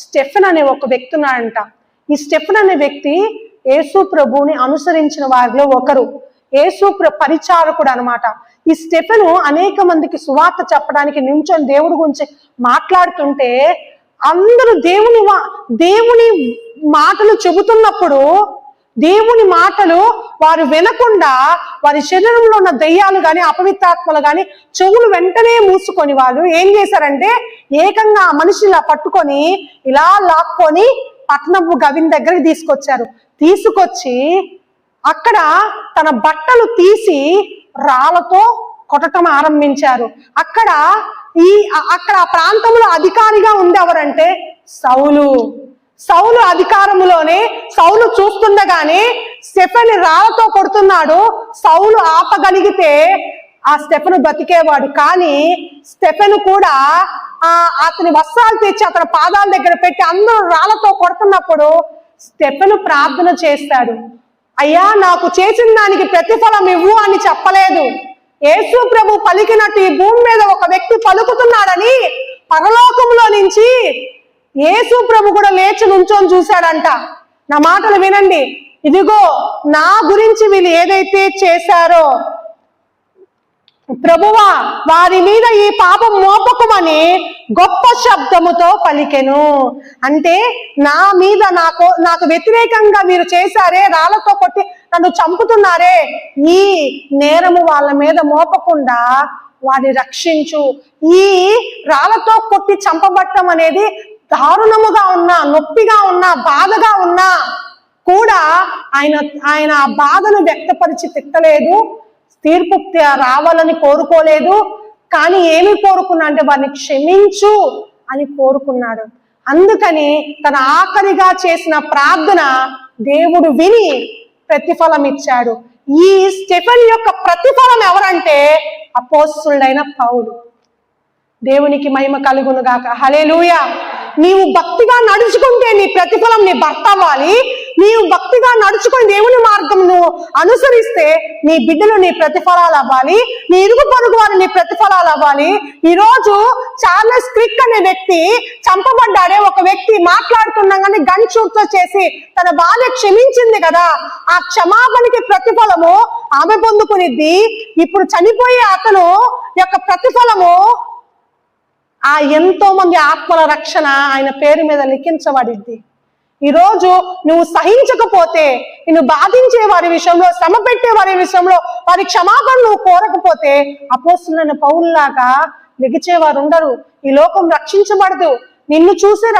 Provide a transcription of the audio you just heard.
Stephen అనే ఒక వ్యక్తి ఉన్నాడంట. ఈ స్టెఫెన్ అనే వ్యక్తి యేసు ప్రభువుని అనుసరించిన వారిలో ఒకరు, యేసు పరిచారకుడు అనమాట. ఈ స్టెఫెను అనేక మందికి సువార్త చెప్పడానికి నించొని దేవుడి గురించి మాట్లాడుతుంటే అందరూ దేవుని మాటలు చెబుతున్నప్పుడు దేవుని మాటలు వారు వినకుండా వారి శరీరంలో ఉన్న దయ్యాలు గాని అపవిత్రాత్మలు గాని చెవులు వెంటనే మూసుకొని వాళ్ళు ఏం చేశారంటే ఏకంగా ఆ మనిషిలా పట్టుకొని ఇలా లాక్కొని పట్టణపు గవిని దగ్గరికి తీసుకొచ్చి అక్కడ తన బట్టలు తీసి రాళ్లతో కొట్టడం ఆరంభించారు. అక్కడ ఆ ప్రాంతంలో అధికారిగా ఉంది ఎవరంటే సౌలు అధికారంలోనే సౌలు చూస్తుండగానే స్టెఫెన్ రాళ్లతో కొడుతున్నాడు. సౌలు ఆపగలిగితే ఆ స్టెఫెను బతికేవాడు. కానీ స్టెఫెను కూడా అతని వస్త్రాలు తెచ్చి అతని పాదాల దగ్గర పెట్టి అందరూ రాళ్లతో కొడుతున్నప్పుడు స్టెఫెను ప్రార్థన చేస్తాడు. అయ్యా, నాకు చేసిన దానికి ప్రతిఫలం ఇవ్వు అని చెప్పలేదు. యేసు ప్రభు పలికినట్టు ఈ భూమి మీద ఒక వ్యక్తి పలుకుతున్నాడని పరలోకంలో నుంచి యేసు ప్రభు కూడా లేచి నుంచొని చూశాడంట. నా మాటలు వినండి. ఇదిగో నా గురించి వీళ్ళు ఏదైతే చేశారో ప్రభువా వారి మీద ఈ పాపం మోపకమని గొప్ప శబ్దముతో పలికెను. అంటే నా మీద నాకు వ్యతిరేకంగా మీరు చేశారే, రాళ్లతో కొట్టి నన్ను చంపుతున్నారే, ఈ నేరము వాళ్ళ మీద మోపకుండా వారిని రక్షించు. ఈ రాళ్లతో కొట్టి చంపబట్టం అనేది దారుణముగా ఉన్నా, నొప్పిగా ఉన్నా, బాధగా ఉన్నా కూడా ఆయన ఆ బాధను వ్యక్తపరిచి తిట్టలేదు, తీర్పు రావాలని కోరుకోలేదు. కానీ ఏమి కోరుకున్నా అంటే వారిని క్షమించు అని కోరుకున్నాడు. అందుకని తన ఆఖరిగా చేసిన ప్రార్థన దేవుడు విని ప్రతిఫలం ఇచ్చాడు. ఈ స్టెఫెన్ యొక్క ప్రతిఫలం ఎవరంటే అపోస్తలుడైన పౌలు. దేవునికి మహిమ కలుగును గాక. హల్లెలూయా. నీవు భక్తిగా నడుచుకుంటే నీ ప్రతిఫలం నీ భర్త అవ్వాలి. నీవు భక్తిగా నడుచుకొని దేవుని మార్గం నువ్వు అనుసరిస్తే నీ బిడ్డలు నీ ప్రతిఫలాలు అవ్వాలి, నీ ఇరుగు పొరుగు వారు నీ ప్రతిఫలాలు అవ్వాలి. ఈరోజు చార్లెస్ క్రిక్ అనే వ్యక్తి చంపబడ్డాడే, ఒక వ్యక్తి మాట్లాడుతున్నాగానే గన్ షూట్తో చేసి తన భార్య క్షమించింది కదా, ఆ క్షమాపణకి ప్రతిఫలము ఆమె పొందుకునిద్ది. ఇప్పుడు చనిపోయే అతను యొక్క ప్రతిఫలము ఆ ఎంతో మంది ఆత్మల రక్షణ ఆయన పేరు మీద లిఖించబడింది. ఈరోజు నువ్వు సహించకపోతే, నిన్ను బాధించే వారి విషయంలో, శ్రమ పెట్టే వారి విషయంలో వారి క్షమాపణ నువ్వు కోరకపోతే అపోస్తలుడైన పౌలులాగా లెగిచేవారు ఉండరు. ఈ లోకం రక్షించబడదు, నిన్ను చూసే